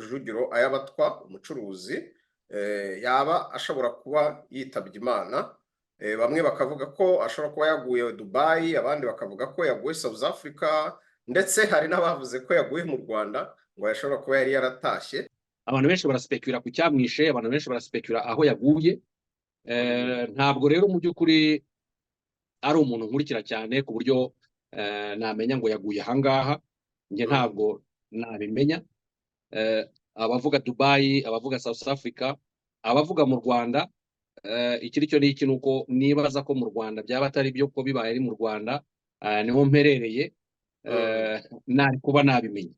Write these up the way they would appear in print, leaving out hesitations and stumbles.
Rujugiro Ayabatwa umucuruzi yaba ashobora kuba yitabye Imana. Bamwe bakavuga ko ashobora kuba yaguye Dubai, abandi bakavuga ko yaguye South Africa, ndetse hari n'abavuze ko yaguye mu Rwanda ngo yashobora kuba yari yaratashye. Abantu benshi baraspekura ku cyamwishe, abantu benshi baraspekura aho yaguye. Ntabwo rero mu by'ukuri ari umuntu nkurikira cyane ku buryo namenya ngo yaguye ahangaha. Njye ntabwo nabimenya. Abavuga Dubai, abavuga South Africa, abavuga mu Rwanda, ikiri cyo n'iki nuko nibaza ko mu Rwanda byaba atari byo ko bibaye ari mu Rwanda niho mperereye, nari kuba nabimenye.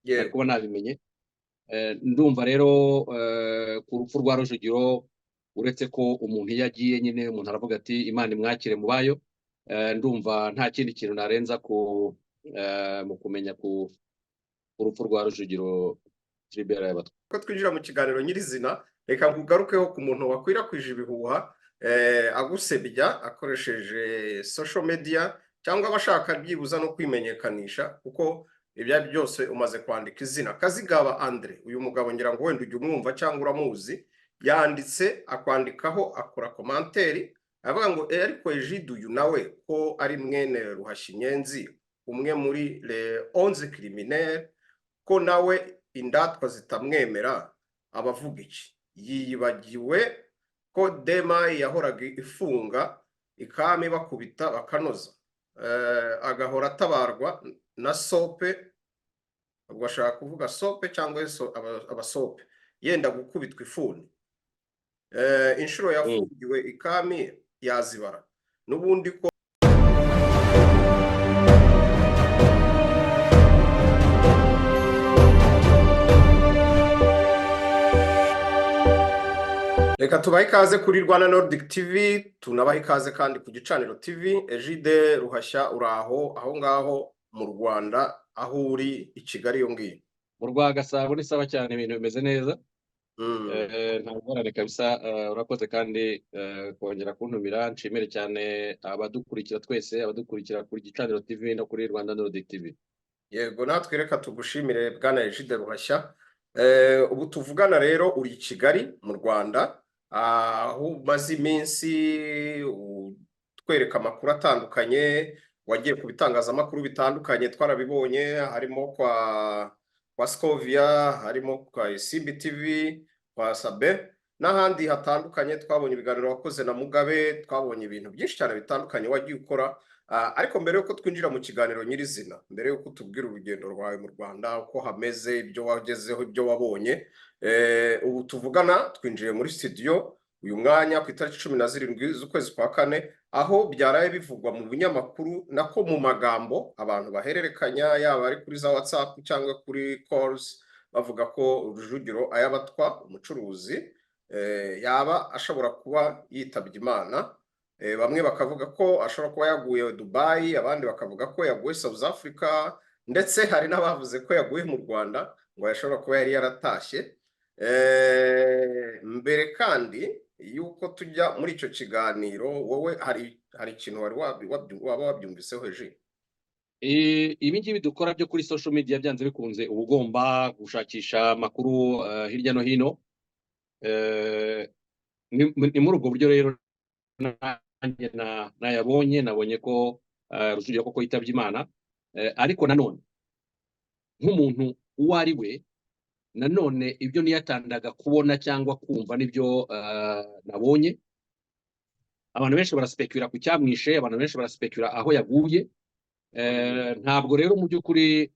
Nari kuba nabimenye. Ndumva rero ku rupfu rwa Rujugiro, uretse ko umuntu iyo agiye nyine umuntu aravuga ati Imana imwakire mu bayo, ndumva nta kindi kintu narenza mu kumenya ku rupfu rwa Rujugiro Tribert Ayabatwa. Ko twinjira mu kiganiro nyirizina, reka ngugarukeho ku muntu wakwirakwije ibihuha agusebya akoresheje social media, cyangwa abashaka byibuza no kwimenyekanisha, kuko ibya byose umaze kwandika izina. Kazigaba Andre, uyu mugabo ngira ngo wenda ujye umwumva cyangwa uramuzi, yanditse akwandikaho akora komanteri avuga ngo ariko Egide uyu nawe ko ari mwene Ruhashinyenzi, umwe muri les 11 criminels, ko nawe indatwa zitamwemera, abavuga iki? Yiyibagiwe ko Demayi yahoraga ifunga ikami bakubita bakanoza, agahora atabarwa na sope, ubwo ashaka kuvuga sope cyangwa abasope, yenda gukubitwa ifuni. Inshuro yafungiwe ikami yazibara n'ubundi ko Reka tubahe ikaze kuri Rwanda Nordic TV, tunabahe ikaze kandi ku Gicaniro TV. Egide Ruhashya uraho aho ngaho mu Rwanda, aho uri i Kigali yo ngiyo? Mu Rwagasabo ni sawa cyane, ibintu bimeze neza. Nta ngorane kabisa. Urakoze kandi kongera kuntumira. Nshimire cyane abadukurikira twese, abadukurikira kuri Gicaniro TV no kuri Rwanda Nordic TV. Yego, natwe reka tugushimire bwana Egide Ruhashya. Ubu tuvugana rero uri i Kigali mu Rwanda, aho umaze iminsi twereka amakuru atandukanye, wagiye ku bitangazamakuru bitandukanye twarabibonye, harimo kwa Scovia, harimo kwa CBTV, kwa Sabe n'ahandi hatandukanye. Twabonye ibiganiro wakoze na Mugabe, twabonye ibintu byinshi cyane bitandukanye wagiye ukora. Ariko mbere yuko twinjira mu kiganiro nyirizina, mbere yuko tubwira urugendo rwawe mu Rwanda uko hameze, ibyo wagezeho, ibyo wabonye, ubu tuvugana twinjiye muri studio uyu mwanya ku itariki 17 z'ukwezi kwa kane, aho byaraye bivugwa mu binyamakuru nako mu magambo abantu bahererekanya, yaba ari kuri za WhatsApp cyangwa kuri calls, bavuga ko Rujugiro Ayabatwa umucuruzi yaba ashobora kuba yitabye Imana. Bamwe bakavuga ko ashobora kuba yaguye Dubai, abandi bakavuga ko yaguye South Africa, ndetse hari n'abavuze ko yaguye mu Rwanda ngo yashobora kuba yari yaratashye. Mbere kandi yuko tujya muri icyo kiganiro, wowe hari ikintu wari waba wabyumviseho Egide? Ibi ngibi dukora byo kuri social media byanze bikunze uba ugomba gushakisha amakuru hirya no hino. Ni muri ubwo buryo rero nanjye nayabonye, nabonye ko Rujugiro koko yitabye Imana. Ariko nanone nk'umuntu uwo ari we, nanone ibyo niyatandaga kubona cyangwa kumva nibyo nabonye. Abantu benshi baraspekura ku cyamwishe, abantu benshi baraspekura aho yaguye. Ntabwo rero mu by'ukuri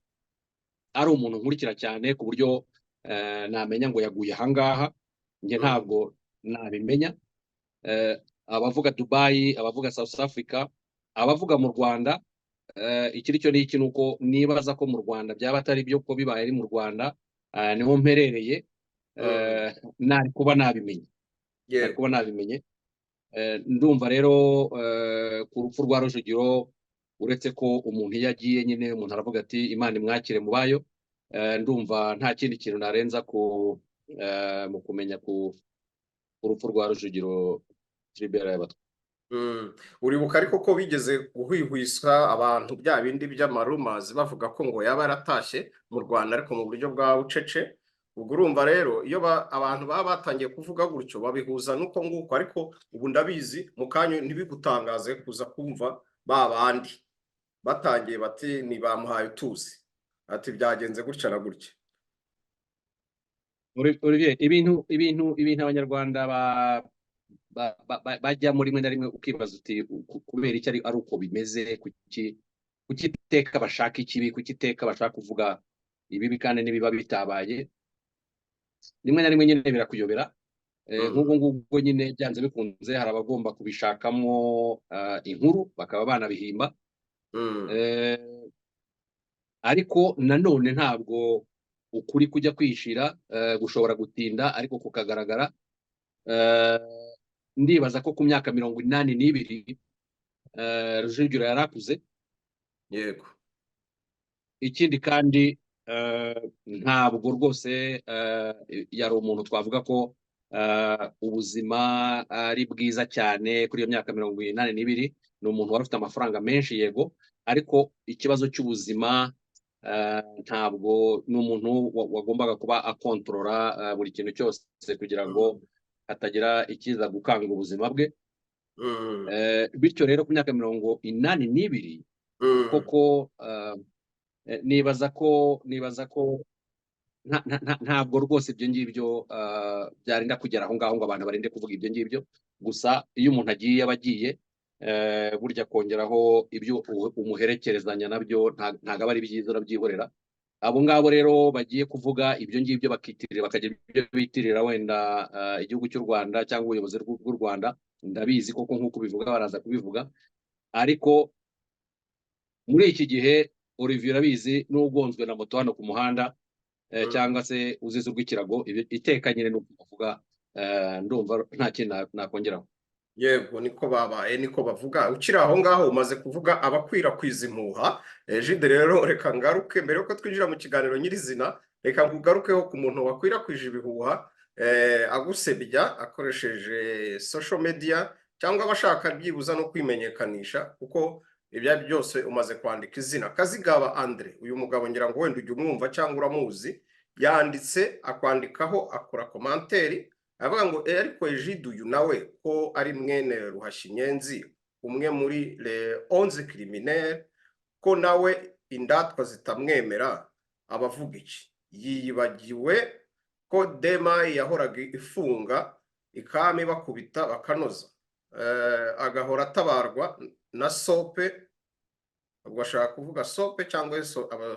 ari umuntu nkurikira cyane ku buryo namenya ngo yaguye ahangaha. Njye ntabwo nabimenya. Abavuga Dubai, abavuga South Africa, abavuga mu Rwanda, ikiri cyo n'iki nuko nibaza ko mu Rwanda byaba atari byo ko bibaye ari mu Rwanda niho mperereye, nari kuba nabimenye. Nari kuba nabimenye. Ndumva rero ku rupfu rwa Rujugiro, uretse ko umuntu iyo agiye nyine umuntu aravuga ati Imana imwakire mu bayo, ndumva nta kindi kintu narenza mu kumenya ku rupfu rwa Rujugiro Tribert Ayabatwa. Uribuka ariko ko bigeze guhwihwisa abantu bya bindi by'amarumazi bavuga ko ngo yaba yaratashye mu Rwanda ariko mu buryo bwa bucece, ubwo urumva rero iyo abantu baba batangiye kuvuga gutyo babihuza n'uko nguko, ariko ubu ndabizi mu kanya ntibigutangaze kuza kumva ba bandi batangiye bati ntibamuhaye utuzi, ati byagenze gutya na gutya. Olivier, ibintu abanyarwanda bajyamo rimwe na rimwe ukibaza uti kubera iki ari uko bimeze, kuki iteka bashaka ikibi, kuki iteka bashaka kuvuga ibibi kandi n'ibiba bitabaye. Rimwe na rimwe nyine birakuyobera. Nk'ubwo ngubwo nyine byanze bikunze hari abagomba kubishakamo inkuru bakaba banabihimba, ariko nanone ntabwo ukuri kujya kwishira, gushobora gutinda ariko kukagaragara. Ndibaza ko ku myaka 82 Rujugiro yarakuze. Yego. Ikindi kandi ntabwo rwose yari umuntu twavuga ko ubuzima ari bwiza cyane kuri iyo myaka 82. Ni umuntu wari ufite amafaranga menshi, yego, ariko ikibazo cy'ubuzima ntabwo ni umuntu wagombaga kuba akontorora buri kintu cyose kugira ngo hatagira ikiza gukanga ubuzima bwe. Bityo rero ku myaka 82 koko nibaza ko ntabwo rwose ibyo ngibyo byarinda kugera aho ngaho ngo abantu barinde kuvuga ibyo ngibyo. Gusa iyo umuntu agiye aba agiye, burya kongeraho ibyo umuherekerezanya nabyo ntabwo aba ari byiza, urabyihorera. Abo ngabo rero bagiye kuvuga ibyo ngibyo bakagira ibyo bitirira wenda igihugu cy'u Rwanda cyangwa ubuyobozi bw'u Rwanda, ndabizi koko nk'uko bivuga baraza kubivuga. Ariko muri iki gihe Olivier urabizi, n'ugonzwe na moto hano ku muhanda cyangwa se uzize urw'ikirago, iteka nyine n'uko bavuga, ndumva nta kintu nakongeraho. Yego, niko babaye, niko bavuga. Ukiri aho ngaho umaze kuvuga abakwirakwiza impuha. Jide rero reka ngaruke mbere yuko twinjira mu kiganiro nyirizina, reka ngugarukeho ku muntu wakwirakwije ibihuha agusebya akoresheje social media, cyangwa abashaka byibuza no kwimenyekanisha, kuko ibya byose umaze kwandika izina. Kazigaba Andre, uyu mugabo ngira ngo wenda ujye umwumva cyangwa uramuzi, yanditse akwandikaho, akora komanteri avuga ngo ariko Egide uyu nawe ko ari mwene Ruhashinyenzi, umwe muri les 11 criminels, ko nawe indatwa zitamwemera, abavuga iki? Yiyibagiwe ko Demayi yahoraga ifunga ikami bakubita bakanoza, agahora atabarwa na sope, ubwo ashaka kuvuga sope cyangwa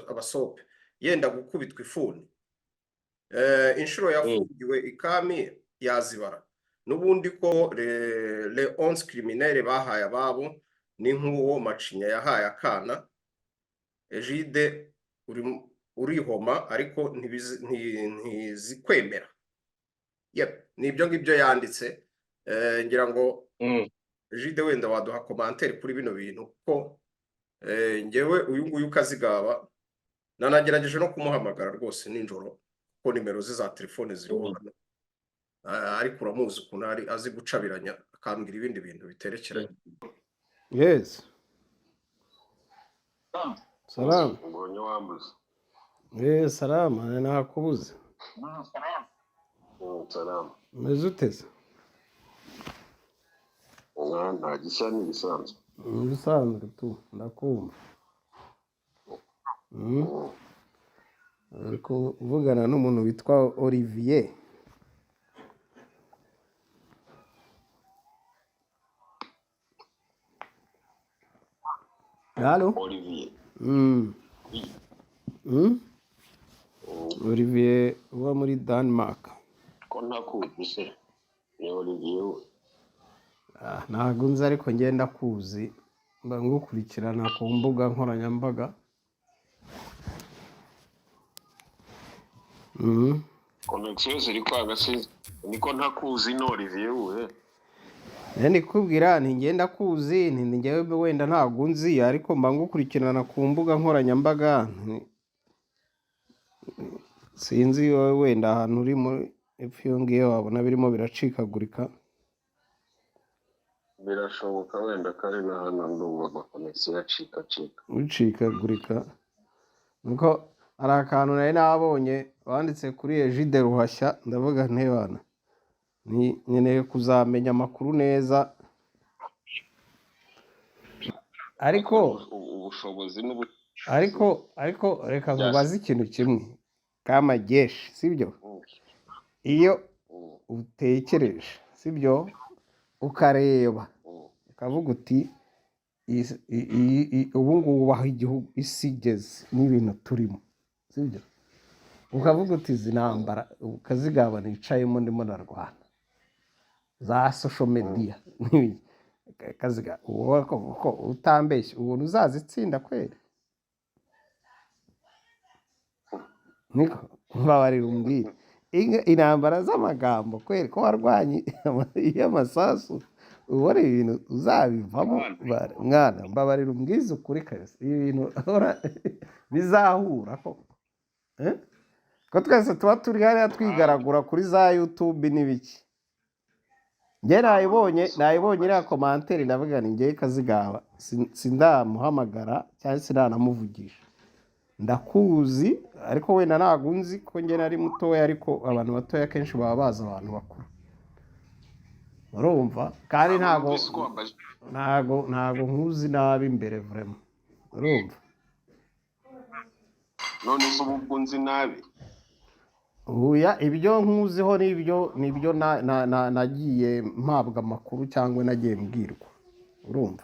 abasope, yenda gukubitwa ifuni. Inshuro yafungiwe ikami yazibara. N'ubundi ko les 11 criminels bahaye ababo ni nk'uwo Macinya yahaye akana. Egide urihoma ariko ntizikwemera. Nibyo ngibyo yanditse. Ngira ngo Egide wenda waduha komanteri kuri bino bintu, kuko ngewe uyu nguyu Kazigaba nanagerageje no kumuhamagara rwose nijoro, kuko nimero ze za telefone ziriho hano, ariko uramuzi ukuntu ari azi gucabiranya akambwira ibindi bintu biterekeranye. Yes. Salam. Mbonye wambuze. Salama, nakubuze. Salam. Umeze uteze? Nta gishya n'ibisanzwe. Ibisanzwe tu, ndakumva. Ariko uvugana n'umuntu witwa Olivier. Allô? Olivier. Olivier uba muri Denmark. Ko ntakuzi se? Ni Olivier we. Ntabwo nzi ariko ngenda kuzi, mba ngukurikirana ku mbuga nkoranyambaga. Connection ziri kwanga se, niko ntakuzi no Olivier we. Ndi kubwira nti ngenda kuzi, nti ngewe wenda ntabwo nzi, ariko mba ngukurikirana ku mbuga nkoranyambaga. Sinzi wowe wenda ahantu uri muri epfo ngiye wabona birimo biracikagurika. Birashoboka wenda kare na hano ndumva connection yacikagurika. Nuko hari akantu nari nabonye wanditse kuri Egide Ruhashya ndavuga ntebana nkeneye kuzamenya amakuru neza ariko ubushobozi ariko reka nkubaze ikintu kimwe kamageshi sibyo iyo utekereje sibyo ukareba ukavuga uti ubu ngubu aho igihugu isi igeze n'ibintu turimo sibyo ukavuga uti izi ntambara ukazigabana nicayemo ndimo narwana za social media kaziga uko utambeshye ubuntu uzazitsinda kweli niko mbabarira umbwire intambara z'amagambo kweli ko warwanye y'amasasu ubona ibintu uzabivamo mwana mbabarira umbwize ukuri kabisa ibi bintu bizahura ko twese tuba turi hariya twigaragura kuri za YouTube n'ibiki njye nayibonye iriya komantere ndavuga ni njye Kazigaba sindamuhamagara cyangwa sindanamuvugisha ndakuzi ariko wenda ntabwo nzi ko njye nari mutoya ariko abantu batoya kenshi baba bazi abantu bakuru urumva kandi ntabwo nkuzi nabi imbere vraiment urumva none se ubu nzi nabi uya ibyo nkuziho nibyo nagiye mpabwa amakuru cyangwa nagiye mbwirwa urumva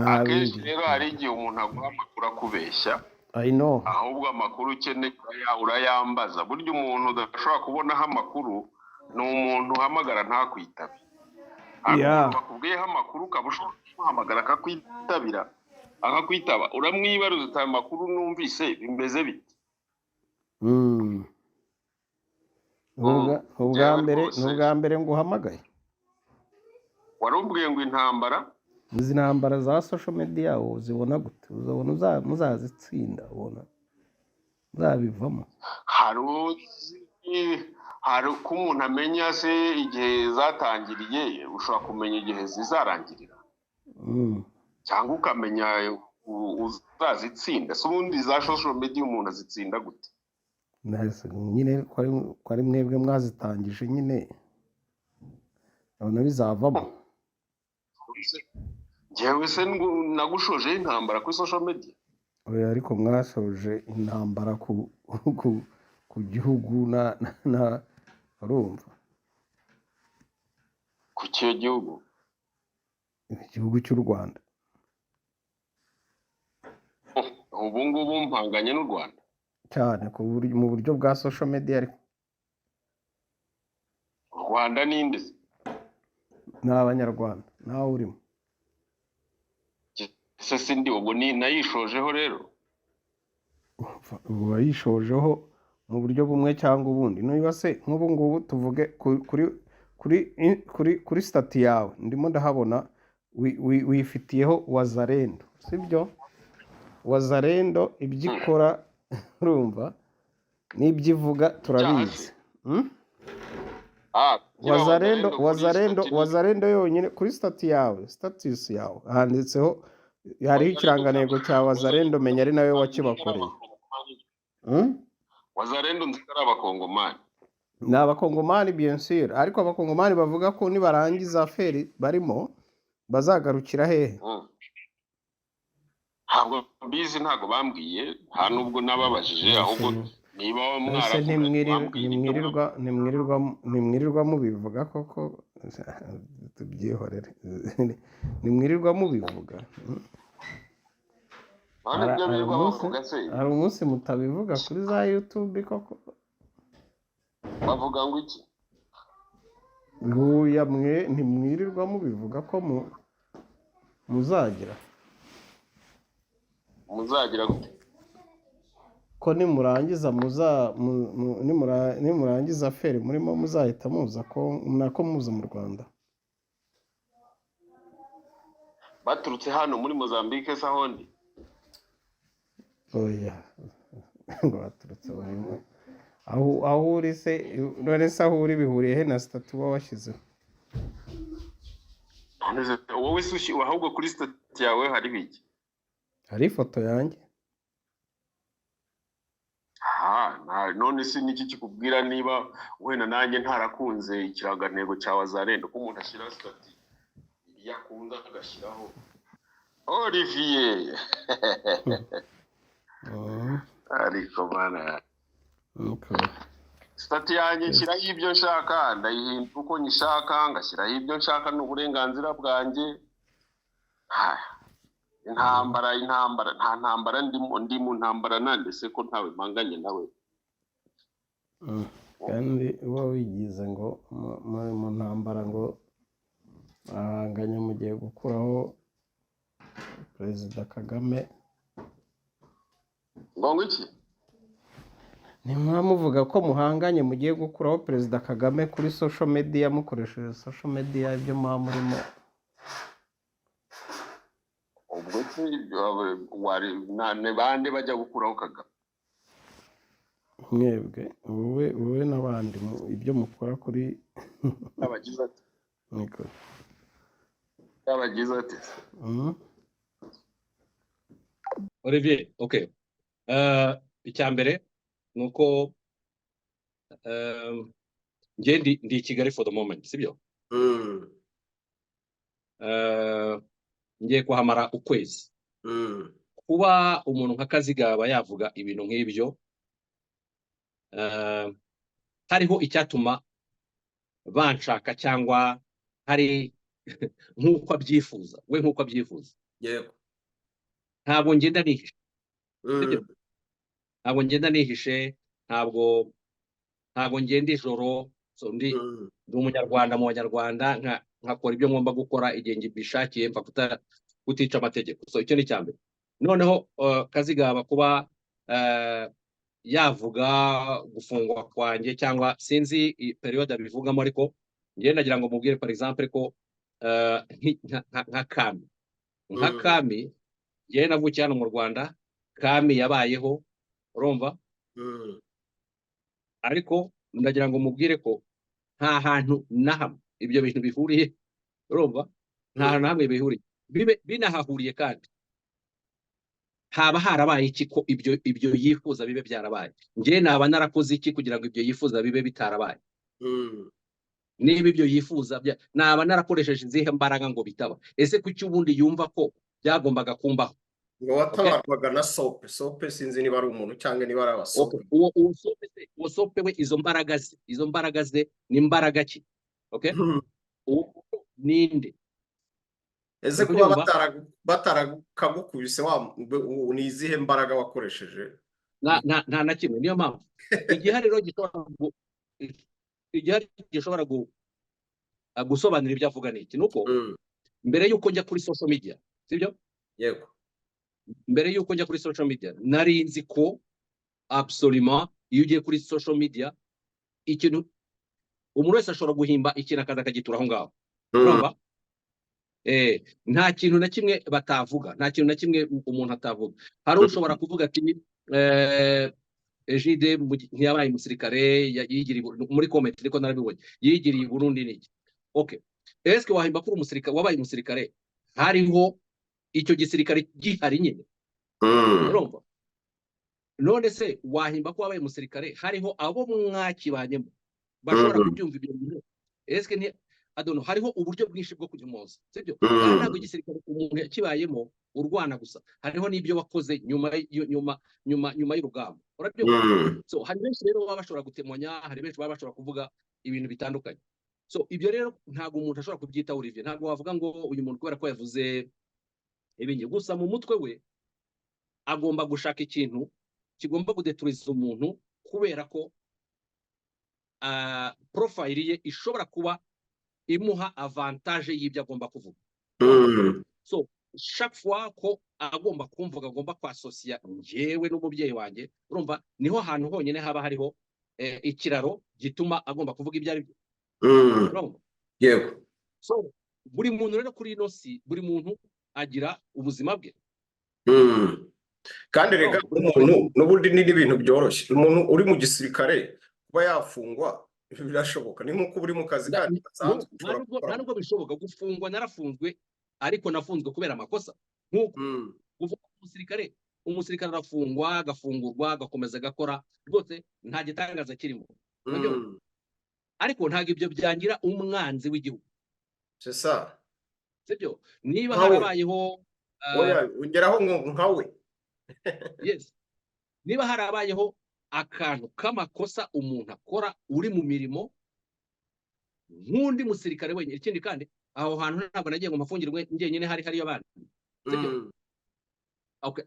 akenshi rero hari igihe umuntu aguha amakuru akubeshya I know ahubwo amakuru ukeneye urayambaza burya umuntu udashobora kubonaho amakuru ni umuntu uhamagara ntakwitabe bakubwiyeho amakuru ukaba ushobora kumuhamagara akakwitaba uramwibaruza uti ayo makuru numvise bimeze bite ubwa mbere ngo uhamagaye warubwiye ngo intambara izi ntambara za social media uzibona gute uzabona muzazitsinda ubona uzabivamo hari uko umuntu amenya se igihe zatangiriye ushobora kumenya igihe zizarangirira cyangwa ukamenya uzazitsinda se ubundi za social media umuntu azitsinda gute nyine ko ari mwebwe mwazitangije nyine abona bizavamo njyewe se nagushoje intambara kuri social media ariko mwashoje intambara ku gihugu na urumva ku kiyo gihugu igihugu cy'u Rwanda ubu ngubu mpanganye n'u Rwanda cyane mu buryo bwa social media ariko u Rwanda ninde ni abanyarwanda nawe urimo se sindi ubwo nayishojeho rero ubu wayishojeho mu buryo bumwe cyangwa ubundi niba se nk'ubu ngubu tuvuge kuri stati yawe ndimo ndahabona wifitiyeho Wazalendo sibyo Wazalendo ibyo ikora urumva n'ibyo ivuga turabizi Wazalendo yonyine kuri status yawe handitseho hariho ikirangantego cya Wazalendo menya ari nawe wakibakoreye Wazalendo nzikara abakongomani ni abakongomani bien sûr ariko abakongomani bavuga ko nibarangiza aferi barimo bazagarukira hehe ntabwo bizi ntabwo bambwiye nta nubwo nababajije ahubwo niba nimwirirwa mubivuga koko tubyihorere nimwirirwa mubivuga hari umunsi mutabivuga kuri za YouTube koko bavuga ngo iki nguya mwe ntimwirirwa mubivuga ko muzagira gute ko nimurangiza feri murimo muzahita muza ko muza mu Rwanda baturutse hano muri Mozambique se ahondi oya ngo baturutse aho uri se none se aho uri bihuriye he na statu washyizeho wowe se ahubwo kuri statu yawe hari biki hari ifoto yanjye nta none se niki kikubwira niba wenda nanjye ntarakunze ikirangantego cya Wazalendo ko umuntu ashyira stati yakunda agashyiraho Olivier ariko bana stati yanjye nshyiraho ibyo nshaka ndayihindura uko nyishaka ngashyiraho ibyo nshaka n'uburenganzira bwanjye intambara nta ntambara ndi mu ntambara nande se ko ntawe mpanganye nawe kandi uba wigize ngo mu ntambara ngo ahanganye mugiye gukuraho Perezida Kagame ngo iki nimwa muvuga ko muhanganye mugiye gukuraho Perezida Kagame kuri social media mukoresheje social media ibyo muba murimo ubwo se wari nane bande bajya gukuraho Kagame mwebwe wowe n'abandi ibyo mukora kuri abagize ati niko abagize ati Olivier, okay. Icya mbere nuko njye ndi Kigali for the moment, sibyo? Ngiye kuhamara ukwezi. Kuba umuntu nka Kazigaba yavuga ibintu nk'ibyo hariho icyatuma banshaka cyangwa hari nk'uko abyifuza we nk'uko abyifuza. Yego. Ntabwo ngenda nihishe. Ntabwo ngenda nihishe, ntabwo ngenda ijoro, so ndi umunyarwanda mu banyarwanda nkakora ibyo ngomba gukora igihe mbishakiye mfa kutica amategeko. So icyo ni cyambere. Noneho Kazigaba kuba yavuga gufungwa kwanjye cyangwa sinzi periode abivugamo, ariko ngiye nagira ngo mubwire par exemple ko nka Kami ngiye navukiye hano mu Rwanda, Kami yabayeho urumva, ariko ndagira ngo mubwire ko nta hantu na hamwe ibyo bintu bihuriye, urumva, nta hantu na hamwe bihuriye, binahahuriye kandi haba harabaye iki ko ibyo yifuza bibe byarabaye. Ngiye naba narakoze iki kugira ngo ibyo yifuza bibe bitarabaye? Niba ibyo yifuza naba narakoresheje izihe mbaraga ngo bitaba? Ese kuki ubundi yumva ko byagombaga kumbaho? ngo watabarwaga na sope sinzi niba ari umuntu cyangwa niba ari abasope. Uwo sope we izo mbaraga ze ni imbaraga ki? Okay? Ninde? Ese kuba batarakagukubise ni izihe mbaraga wakoresheje? Nta na kimwe. Niyo mpamvu igihari rero gishobora gusobanura ibyo avuga n'iki nuko mbere yuko njya kuri social media, sibyo? Yego. Mbere yuko njya kuri social media nari nzi ko absolument iyo ugiye kuri social media ikintu umuntu wese ashobora guhimba ikintu akaza akagitura aho ngaho, urumva? Nta kintu na kimwe batavuga, nta kintu na kimwe umuntu atavuga. Hari ushobora kuvuga ati Ejide ntiyabaye umusirikare yigiriye muri comment ariko narabibonye yigiriye i Burundi niki. Okay, eske wahimba kuri umusirikare wabaye umusirikare hariho icyo gisirikare gihari nyine, urumva? None se wahimba ko wabaye umusirikare hariho abo mwakibanyemo bashobora kubyumva ibyo bintu? Eske adono hariho uburyo bwinshi bwo kujyimoza, sibyo? Ntabwo igisirikare umuntu yakibayemo urwana gusa, hariho n'ibyo wakoze nyuma y'urugamba, urabyo? So hari benshi rero baba bashobora gutemonya, hari benshi baba bashobora kuvuga ibintu bitandukanye. So ibyo rero ntabwo umuntu ashobora kubyita Olivier, ntabwo wavuga ngo uyu muntu kubera ko yavuze ibingi gusa mu mutwe we agomba gushaka ikintu kigomba kudeturiza umuntu kubera ko profile ye ishobora kuba imuha avantage y'ibyo agomba kuvuga. So chaque fois ko agomba kumvuga agomba kwasosia njyewe n'umubyeyi wanjye, urumva, niho hantu honyine haba hariho ikiraro gituma agomba kuvuga ibyo ari byo. Yego. So buri muntu rero kuri ino si, buri muntu agira ubuzima bwe. Kandi rega umuntu n'ubundi ni ibintu byoroshye. Umuntu uri mu gisirikare kuba yafungwa birashoboka, ni nkuko uri mu kazi kandi ntabwo bishoboka gufungwa. Narafunzwe ariko nafunzwe kubera amakosa. Nkuko uvuga umusirikare umusirikare arafungwa agafungurwa agakomeza agakora rwose nta gitangaza kirimo. Ariko ntabwo ibyo byangira umwanzi w'igihugu. c'est ça. Sibyo niba Nkawe. harabayeho Oya ungeraho nkawe. yes, niba harabayeho akantu k'amakosa umuntu akora uri mu mirimo nk'undi musirikare wenyine, ikindi kandi aho hantu ntabwo nagiye ngo mafungirwe njyenyine, hariyo abandi. Sibyo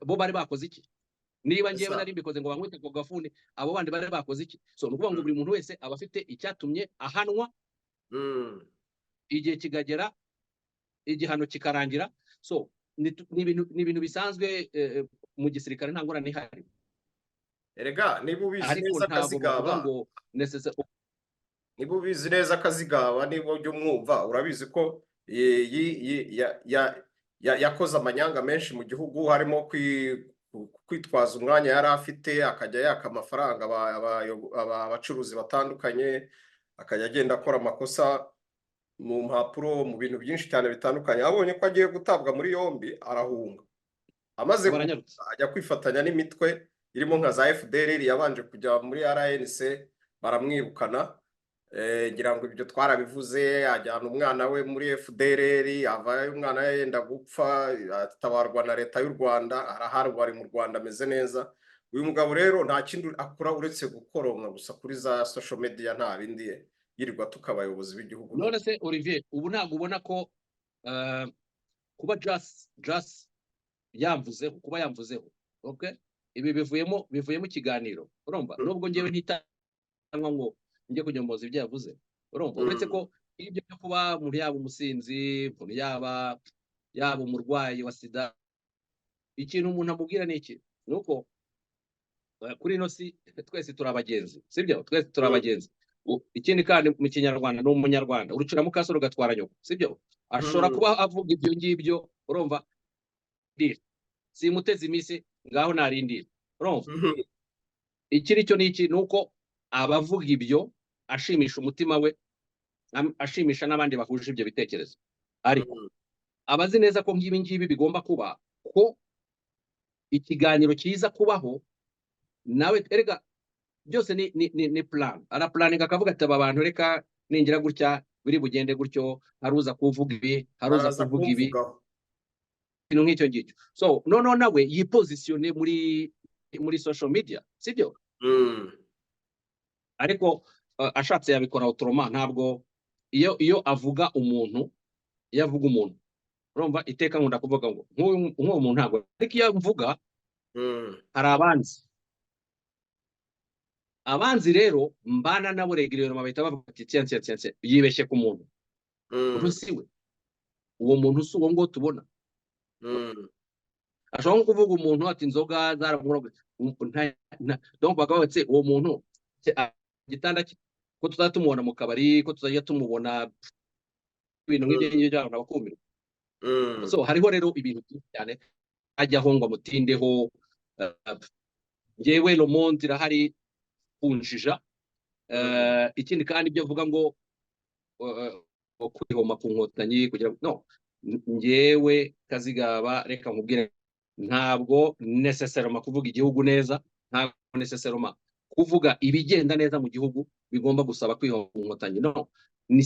bo bari bakoze iki? Niba ngewe nari mbikoze ngo bankwite ku gafuni, abo bandi bari bakoze iki? So ni ukuvuga ngo buri muntu wese aba afite icyatumye ahanwa, igihe kigagera igihano kikarangira. So ni ibintu bisanzwe mu gisirikare, nta ngorane ihari. Erega niba ubizi neza Kazigaba, niba ubizi neza Kazigaba, niba ujya umwumva urabizi ko yakoze amanyanga menshi mu gihugu, harimo kwitwaza umwanya yari afite akajya yaka amafaranga abacuruzi batandukanye, akajya agenda akora amakosa mu mpapuro, mu bintu byinshi cyane bitandukanye. Abonye ko agiye gutabwa muri yombi arahunga, amaze ajya kwifatanya n'imitwe irimo nka za FDLR, yabanje kujya muri RNC baramwirukana. Ngira ngo ibyo twarabivuze, ajyana umwana we muri FDLR, avayo umwana yenda gupfa, atabarwa na leta y'u Rwanda, araharwa ari mu Rwanda ameze neza. Uyu mugabo rero nta kindi akora uretse gukoronka gusa kuri za social media, nta bindi yirirwa tukabayobozi b'igihugu. None se Olivier, ubu ntabwo ubona ko kuba just yamvuzeho, kuba yamvuzeho, okay, ibi bivuyemo ikiganiro, urumva, nubwo ngewe ntitangwa ngo njye kunyomboza ibyo yavuze, urumva, uretse ko ibyo byo kuba umuntu yaba umusinzi, umuntu yaba umurwayi wa sida, ikintu umuntu amubwira ni iki? Ni uko kuri ino si twese turi abagenzi, sibyo? Twese turi abagenzi. Ikindi kandi mu Kinyarwanda, ni umunyarwanda urucira mu kasoro gatwara nyoko, sibyo? Ashobora kuba avuga ibyo ngibyo, urumva, simuteze iminsi ngaho narindira, urumva. Ikiri cyo ni iki? Ni uko abavuga ibyo ashimisha umutima we, ashimisha n'abandi bahuje ibyo bitekerezo, ariko abazi neza ko ngibi ngibi bigomba kuba, ko ikiganiro kiza kubaho nawe. Erega byose ni plan, araplaninga akavuga ati aba bantu reka ningira gutya biri bugende gutyo, haruza kuvuga ibi, haruza kuvuga ibi, ibintu nk'icyo ngicyo. So noneho nawe yipozisione muri social media, sibyo? Ariko ashatse yabikora autrement. Ntabwo iyo avuga umuntu, urumva, iteka nkunda kuvuga ngo nk'uwo muntu ntabwo, ariko iyo mvuga hari abanzi rero mbana nabo regirero mabita bavuga ati tiyanse yibeshye ku muntu. Urusiwe uwo muntu si uwo ngo tubona. Ashobora kuvuga umuntu ati inzoga zaramuroga, donc bakabatse uwo muntu gitanda ko tuzatumubona mu kabari, ko tuzajya tumubona ibintu nk'ibyo by'abantu bakumirwa. So hariho rero ibintu byinshi cyane ajyaho ngo amutindeho. Ngewe Le Monde irahari kunjija. Ikindi kandi ibyo avuga ngo kwihoma ku nkotanyi kugira no, ngewe Kazigaba reka nkubwire, ntabwo necessairement kuvuga igihugu neza, ntabwo necessairement kuvuga ibigenda neza mu gihugu bigomba gusaba kwihoma ku nkotanyi. No, ni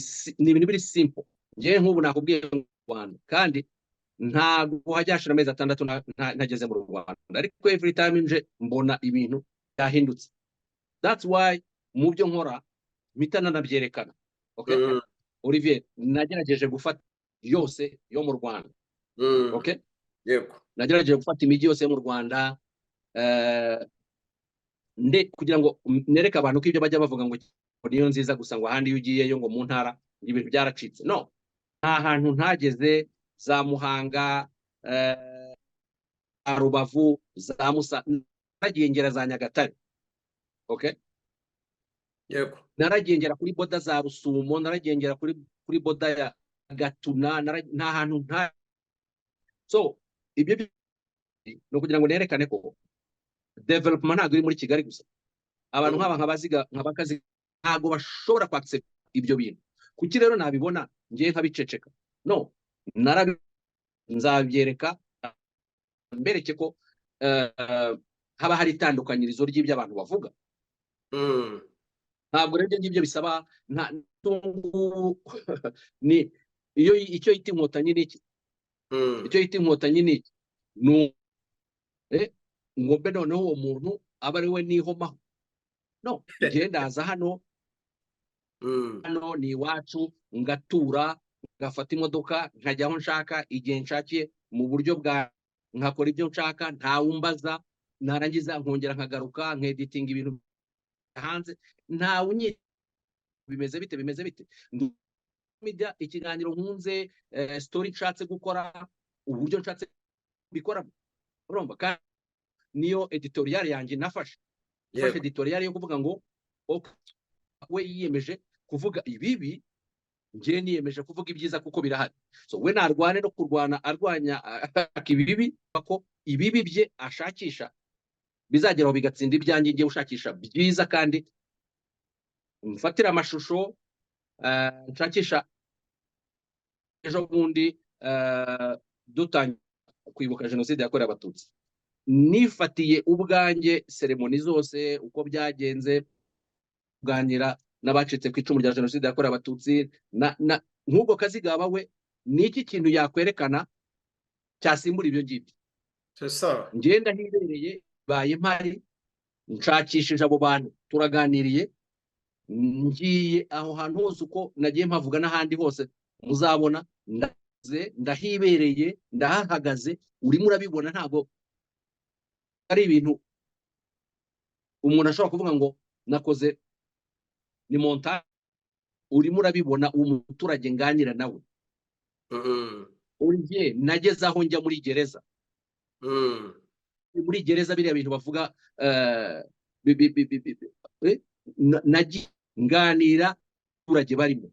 ibintu biri simple. Ngewe nk'ubu nakubwiye mu Rwanda, kandi ntabwo hajyashira amezi 6 ntageze mu Rwanda, ariko every time nje mbona ibintu byahindutse. That's why mu byo nkora mitana nabyerekana. Okay, Olivier, nagerageje gufata yose yo mu Rwanda. Okay, yego, nagerageje gufata imijyi yose yo mu Rwanda kugira ngo nereke abantu ko ibyo bajya bavuga ngo niyo nziza gusa, ngo ahandi iyo ugiyeyo ngo mu ntara ibintu byaracitse. No, nta hantu ntageze, za Muhanga, Rubavu, za Musa, naragiye ngera za Nyagatare. Okay, yego, naragiye ngera kuri boda za Rusumo, naragiye ngera kuri boda ya Gatuna, nta hantu nta. So ibyo no kugira ngo nerekane ko development ntabwo iri muri Kigali gusa. Abantu nk'abakazi ntabwo bashobora kwaccept ibyo bintu. Kuki rero nabibona ngiye nkabiceceka? No, nzabyereka mbereke ko haba hari itandukanyirizo ry'ibyo abantu bavuga. Ntabwo rero ngibyo bisaba ni iyo icyo yita inkotanyi n'iki, icyo yita inkotanyi n'iki ngo mbe noneho uwo muntu aba ari we nihomaho. No, ndaza hano ni iwacu, ngatura, ngafata imodoka, nkajya aho nshaka igihe nshakiye mu buryo bwa, nkakora ibyo nshaka, ntawumbaza, narangiza nkongera nkagaruka nkeditinga ibintu hanze, ntawe bimeze bite media, ikiganiro nkunze, story nshatse gukora, uburyo nshatse bikora, urumva. Kandi niyo editorial yanjye nafashe editorial yo kuvuga ngo we yiyemeje kuvuga ibibi, ngiye niyemeje kuvuga ibyiza kuko birahari. So we narwane no kurwana arwanya ibibi, ko ibibi bye ashakisha bizageraho bigatsinda ibyanjye ngiye ushakisha byiza, kandi mfatira amashusho, nshakisha. Ejo bundi dutangiye kwibuka jenoside yakorewe Abatutsi, nifatiye ubwanjye seremoni zose uko byagenze, kuganira n'abacitse ku icumu rya jenoside yakorewe Abatutsi, nk'ubwo Kazigaba we niki kintu yakwerekana cyasimbura ibyo ngibyo. Ngenda hibereye, baye mpari, nshakishije abo bantu, turaganiriye, ngiye aho hantu hose uko nagiye mpavuga n'ahandi hose muzabona, ndahibereye, ndahahagaze, urimo urabibona. Ntabwo ari ibintu umuntu ashobora kuvuga ngo nakoze ni montage, urimo urabibona. Umuturage nganira nawe, Olivier, nageze aho njya muri gereza, muri gereza biriya bintu bavuga, nganira abaturage barimo.